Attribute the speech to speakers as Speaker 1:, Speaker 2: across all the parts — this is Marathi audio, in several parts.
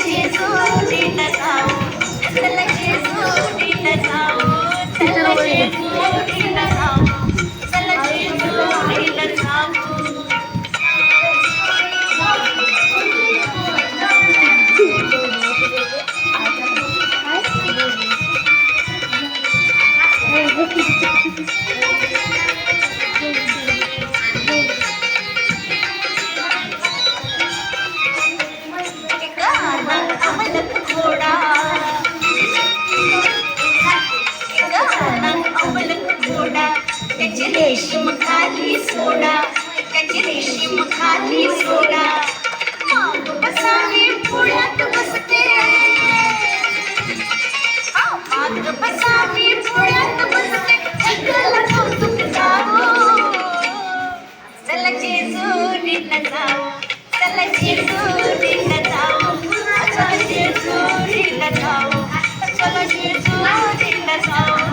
Speaker 1: जेजुरीला जाऊ, चला जेजुरीला जाऊ, चला जेजुरीला जाऊ, चला जेजुरीला जाऊ. त्याची रेशीम खाली सोडा, त्याची रेशीम खाली सोडा, माग बसावी पुण्यात बसते, माग बसावी पुण्यात बसते, जगाला कौतुक जावो, चला जेजुरीला जाऊ, चला जेजुरीला जाऊ, चला जेजुरीला जाऊ, चला जेजुरीला जाऊ.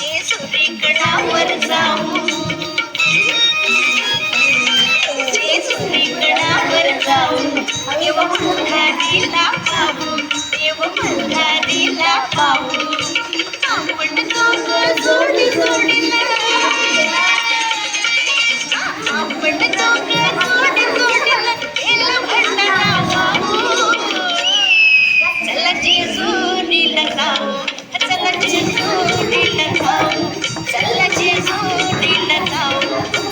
Speaker 1: जेजुरीगडावर जाऊ, जेजुरीगडावर जाऊ, देव मल्हारीला पाहू, देव मल्हारीला पाहू, आपण दोघं जोडी जोडीला, आपण दोघं जोडी जोडीला केला भंडारा वाहू, चला जेजुरीला जाऊ, चला जेजुरीला जाऊ, चला जेजुरीला जाऊ,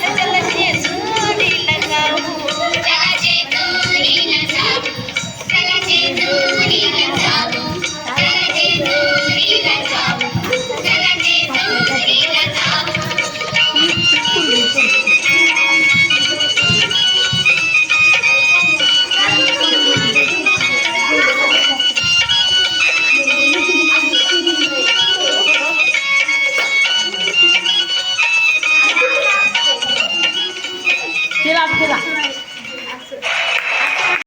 Speaker 1: चला जेजुरीला जाऊ, चला जेजुरीला जाऊ, चला जेजुरीला जाऊ, चला जेजुरीला जाऊ, चला जेजुरीला जाऊ.
Speaker 2: Sila, sila.